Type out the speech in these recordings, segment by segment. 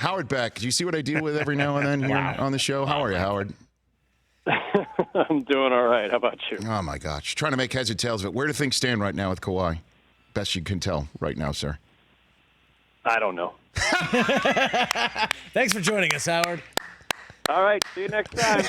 Howard Beck. Do you see what I deal with every now and then here on the show? How are you, Howard? I'm doing all right. How about you? Oh, my gosh. Trying to make heads or tails of it. Where do things stand right now with Kawhi? Best you can tell right now, sir. I don't know. Thanks for joining us, Howard. All right. See you next time.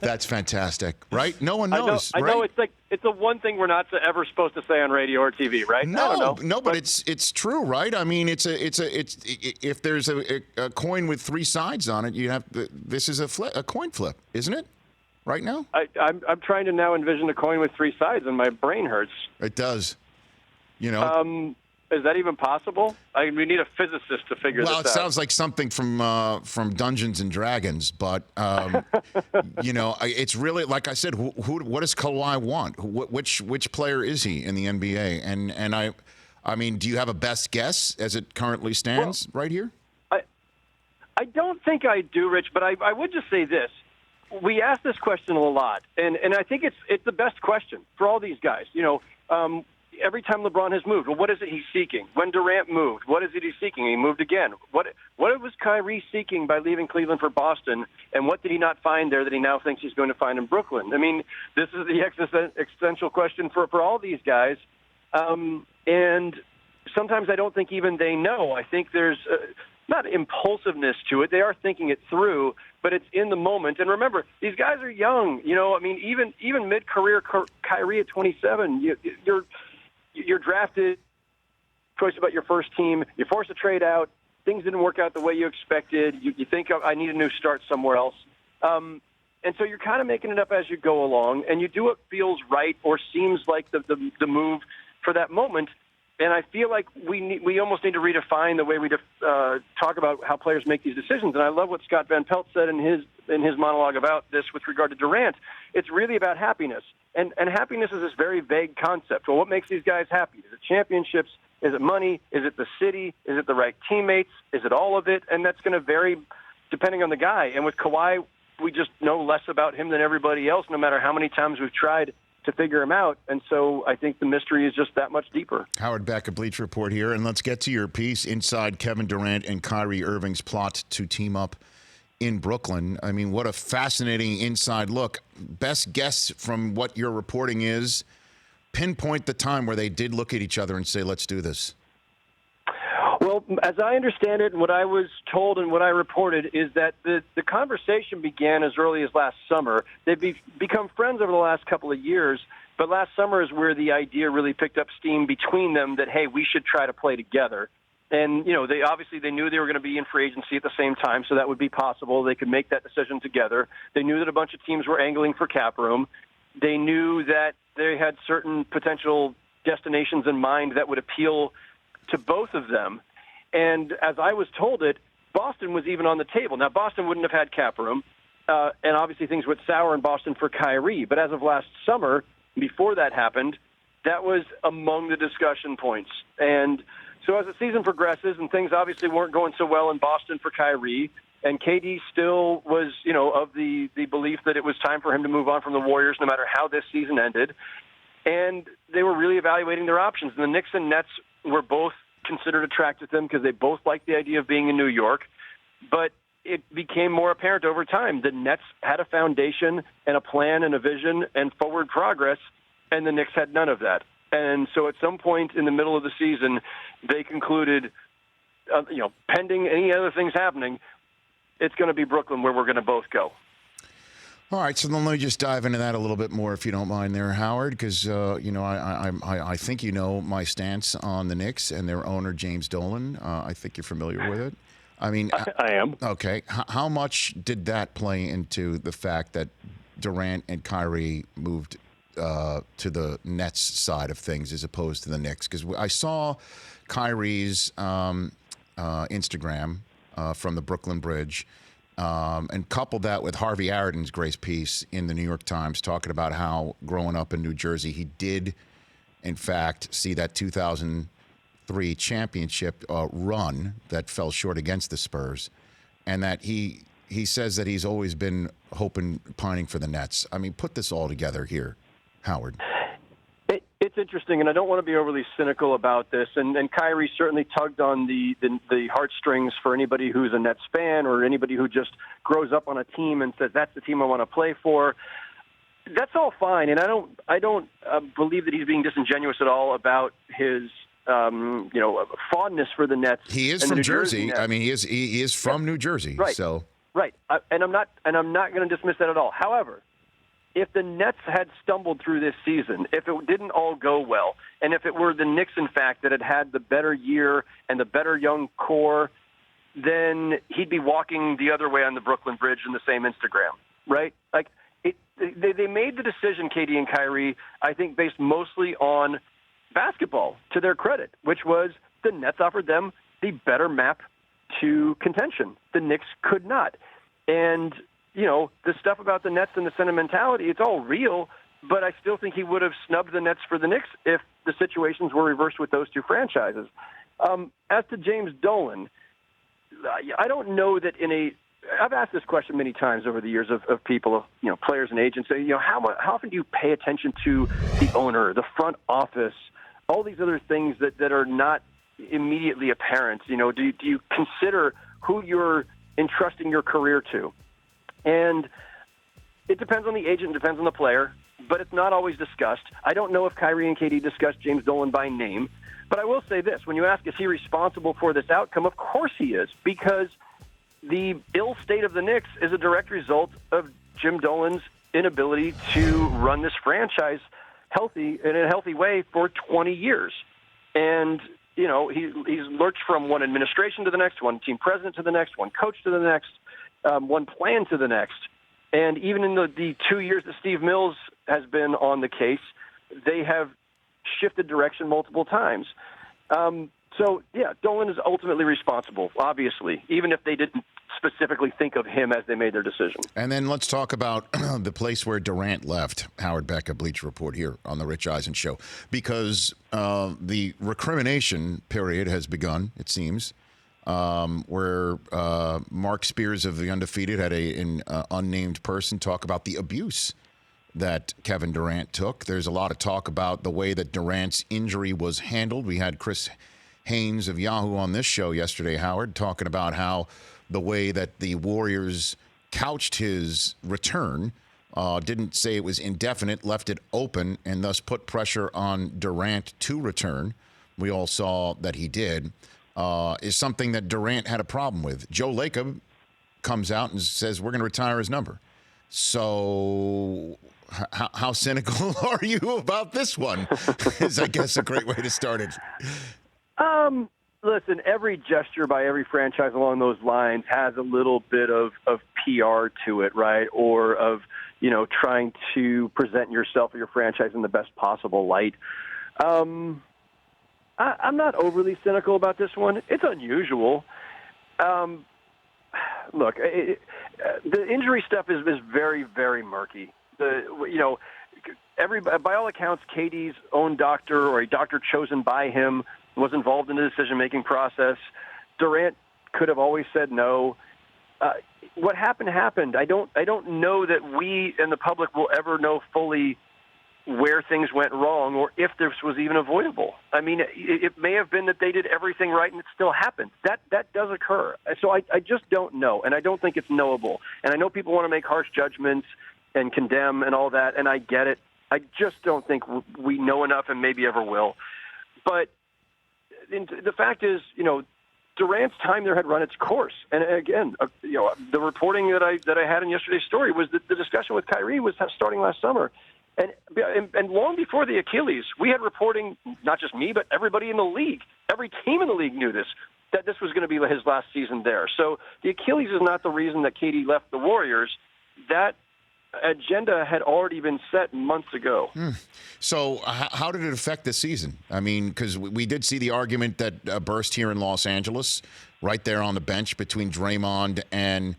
That's fantastic, right? No one knows. I know it's the one thing we're not ever supposed to say on radio or TV, right? I don't know. But it's true, right? I mean, it's if there's a coin with three sides on it, you have this is a coin flip, isn't it? Right now, I'm trying to now envision a coin with three sides, and my brain hurts. It does. You know. Is that even possible? We need a physicist to figure this out. Well, it sounds like something from Dungeons and Dragons, but you know, it's really like I said. What does Kawhi want? Which player is he in the NBA? And I mean, do you have a best guess as it currently stands right here? I don't think I do, Rich, but I would just say this. We ask this question a lot, and I think it's the best question for all these guys. You know. Every time LeBron has moved, well, what is it he's seeking? When Durant moved, what is it he's seeking? He moved again. What was Kyrie seeking by leaving Cleveland for Boston, and what did he not find there that he now thinks he's going to find in Brooklyn? I mean, this is the existential question for all these guys, and sometimes I don't think even they know. I think there's not impulsiveness to it. They are thinking it through, but it's in the moment. And remember, these guys are young. You know, I mean, even mid-career Kyrie at 27, you're drafted, choice about your first team, you're forced to trade out, things didn't work out the way you expected, you think, I need a new start somewhere else. And so you're kind of making it up as you go along, and you do what feels right or seems like the move for that moment. And I feel like we almost need to redefine the way we talk about how players make these decisions. And I love what Scott Van Pelt said in his monologue about this with regard to Durant. It's really about happiness. And happiness is this very vague concept. Well, what makes these guys happy? Is it championships? Is it money? Is it the city? Is it the right teammates? Is it all of it? And that's going to vary depending on the guy. And with Kawhi, we just know less about him than everybody else, no matter how many times we've tried to figure him out. And so I think the mystery is just that much deeper. Howard Beck, a Bleacher Report here. And let's get to your piece inside Kevin Durant and Kyrie Irving's plot to team up in Brooklyn. I mean, what a fascinating inside look. Best guess from what you're reporting is pinpoint the time where they did look at each other and say, let's do this. Well, as I understand it, and what I was told and what I reported is that the conversation began as early as last summer. They've become friends over the last couple of years, but last summer is where the idea really picked up steam between them that, hey, we should try to play together. And, you know, they knew they were going to be in free agency at the same time, so that would be possible. They could make that decision together. They knew that a bunch of teams were angling for cap room. They knew that they had certain potential destinations in mind that would appeal to both of them. And as I was told it, Boston was even on the table. Now, Boston wouldn't have had cap room, and obviously things went sour in Boston for Kyrie. But as of last summer, before that happened, that was among the discussion points. And so as the season progresses and things obviously weren't going so well in Boston for Kyrie, and KD still was, you know, of the belief that it was time for him to move on from the Warriors no matter how this season ended. And they were really evaluating their options. And the Knicks and Nets were both considered attractive to them because they both liked the idea of being in New York. But it became more apparent over time. The Nets had a foundation and a plan and a vision and forward progress, and the Knicks had none of that. And so at some point in the middle of the season, they concluded, pending any other things happening, it's going to be Brooklyn where we're going to both go. All right, so then let me just dive into that a little bit more, if you don't mind there, Howard, because, I think you know my stance on the Knicks and their owner, James Dolan. I think you're familiar with it. I mean, I am. Okay. How much did that play into the fact that Durant and Kyrie moved to the Nets side of things as opposed to the Knicks? Because I saw Kyrie's Instagram from the Brooklyn Bridge, and coupled that with Harvey Arden's grace piece in the New York Times talking about how growing up in New Jersey, he did, in fact, see that 2003 championship run that fell short against the Spurs, and that he says that he's always been hoping, pining for the Nets. I mean, put this all together here, Howard. it's interesting, and I don't want to be overly cynical about this. And Kyrie certainly tugged on the heartstrings for anybody who's a Nets fan or anybody who just grows up on a team and says that's the team I want to play for. That's all fine, and I don't believe that he's being disingenuous at all about his fondness for the Nets. He is from Jersey. I mean, he is from New Jersey. Right. So right, and I'm not going to dismiss that at all. However, if the Nets had stumbled through this season, if it didn't all go well, and if it were the Knicks, in fact, that had the better year and the better young core, then he'd be walking the other way on the Brooklyn Bridge in the same Instagram, right? Like, they made the decision, KD and Kyrie, I think, based mostly on basketball, to their credit, which was the Nets offered them the better map to contention. The Knicks could not. And the stuff about the Nets and the sentimentality, it's all real, but I still think he would have snubbed the Nets for the Knicks if the situations were reversed with those two franchises. As to James Dolan, I don't know that I've asked this question many times over the years of people, players and agents, say, how often do you pay attention to the owner, the front office, all these other things that are not immediately apparent? Do you consider who you're entrusting your career to? And it depends on the agent, depends on the player, but it's not always discussed. I don't know if Kyrie and KD discussed James Dolan by name, but I will say this. When you ask, is he responsible for this outcome? Of course he is, because the ill state of the Knicks is a direct result of Jim Dolan's inability to run this franchise in a healthy way for 20 years. And, he's lurched from one administration to the next, one team president to the next, one coach to the next, one plan to the next. And even in the 2 years that Steve Mills has been on the case, they have shifted direction multiple times. Dolan is ultimately responsible, obviously, even if they didn't specifically think of him as they made their decision. And then let's talk about the place where Durant left. Howard Beck, a Bleacher Report here on the Rich Eisen Show, because the recrimination period has begun, it seems, where Mark Spears of The Undefeated had an unnamed person talk about the abuse that Kevin Durant took. There's a lot of talk about the way that Durant's injury was handled. We had Chris Haynes of Yahoo on this show yesterday, Howard, talking about how the way that the Warriors couched his return, didn't say it was indefinite, left it open, and thus put pressure on Durant to return. We all saw that he did. Is something that Durant had a problem with. Joe Lacob comes out and says, we're going to retire his number. So how cynical are you about this one is, I guess, a great way to start it. Listen, every gesture by every franchise along those lines has a little bit of PR to it, right? Or of, trying to present yourself or your franchise in the best possible light. I'm not overly cynical about this one. It's unusual. Look, the injury stuff is very, very murky. By all accounts, KD's own doctor or a doctor chosen by him was involved in the decision-making process. Durant could have always said no. What happened. I don't know that we and the public will ever know fully where things went wrong or if this was even avoidable. I mean, it may have been that they did everything right and it still happened. That does occur. So I just don't know, and I don't think it's knowable. And I know people want to make harsh judgments and condemn and all that, and I get it. I just don't think we know enough and maybe ever will. But the fact is, Durant's time there had run its course. And again, the reporting that I had in yesterday's story was that the discussion with Kyrie was starting last summer. And long before the Achilles, we had reporting, not just me, but everybody in the league. Every team in the league knew this, that this was going to be his last season there. So the Achilles is not the reason that KD left the Warriors. That agenda had already been set months ago. So how did it affect the season? I mean, because we did see the argument that burst here in Los Angeles, right there on the bench between Draymond and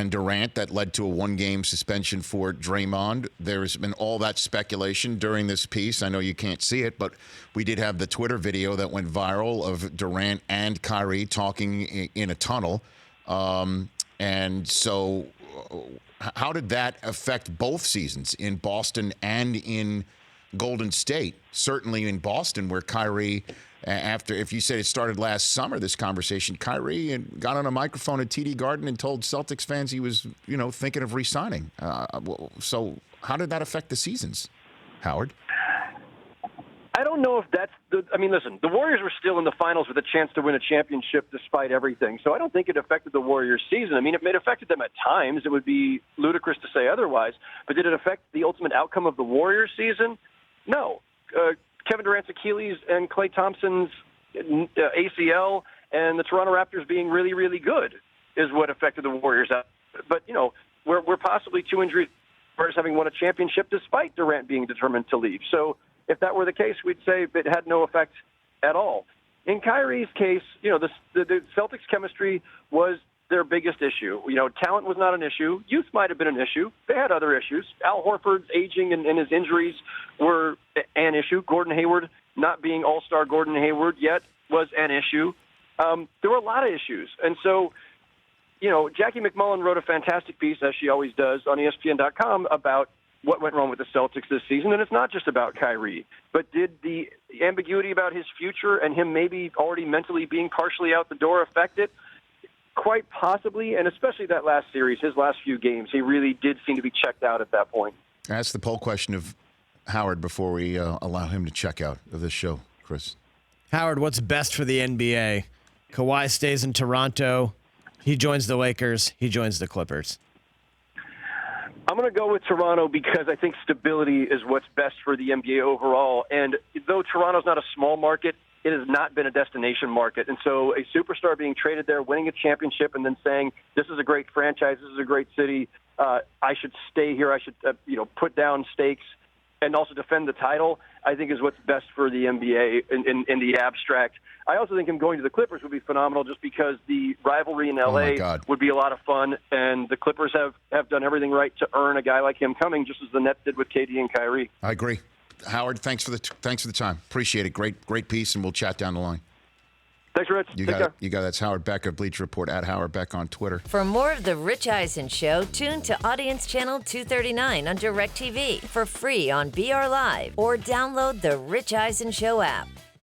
Durant, that led to a one-game suspension for Draymond. There's been all that speculation during this piece. I know you can't see it, but we did have the Twitter video that went viral of Durant and Kyrie talking in a tunnel. And so how did that affect both seasons in Boston and in Golden State, certainly in Boston, where Kyrie, after, if you said it started last summer, this conversation, Kyrie got on a microphone at TD Garden and told Celtics fans he was, thinking of re-signing. So how did that affect the seasons, Howard? I don't know if that's listen, the Warriors were still in the finals with a chance to win a championship despite everything. So I don't think it affected the Warriors' season. I mean, it may have affected them at times. It would be ludicrous to say otherwise. But did it affect the ultimate outcome of the Warriors' season? No. Kevin Durant's Achilles and Klay Thompson's ACL and the Toronto Raptors being really, really good is what affected the Warriors. But, we're possibly 2 injuries, Warriors having won a championship despite Durant being determined to leave. So if that were the case, we'd say it had no effect at all. In Kyrie's case, the Celtics' chemistry was their biggest issue. Talent was not an issue. Youth might have been an issue. They had other issues. Al Horford's aging and his injuries were an issue. Gordon Hayward not being all-star Gordon Hayward yet was an issue. There were a lot of issues. And so, Jackie McMullen wrote a fantastic piece, as she always does, on ESPN.com about what went wrong with the Celtics this season. And it's not just about Kyrie, but did the ambiguity about his future and him maybe already mentally being partially out the door affect it? Quite possibly, and especially that last series, his last few games, he really did seem to be checked out at that point. Ask the poll question of Howard before we allow him to check out of this show, Chris. Howard, what's best for the NBA? Kawhi stays in Toronto. He joins the Lakers. He joins the Clippers. I'm going to go with Toronto because I think stability is what's best for the NBA overall. And though Toronto's not a small market, it has not been a destination market. And so a superstar being traded there, winning a championship, and then saying, this is a great franchise, this is a great city, I should stay here, I should put down stakes and also defend the title, I think is what's best for the NBA in the abstract. I also think him going to the Clippers would be phenomenal just because the rivalry in L.A. would be a lot of fun, and the Clippers have done everything right to earn a guy like him coming, just as the Nets did with KD and Kyrie. I agree. Howard, thanks for the time. Appreciate it. Great piece, and we'll chat down the line. Thanks, Rich. You got it. That's Howard Beck of Bleacher Report, at Howard Beck on Twitter. For more of The Rich Eisen Show, tune to Audience Channel 239 on DirecTV for free on BR Live or download the Rich Eisen Show app.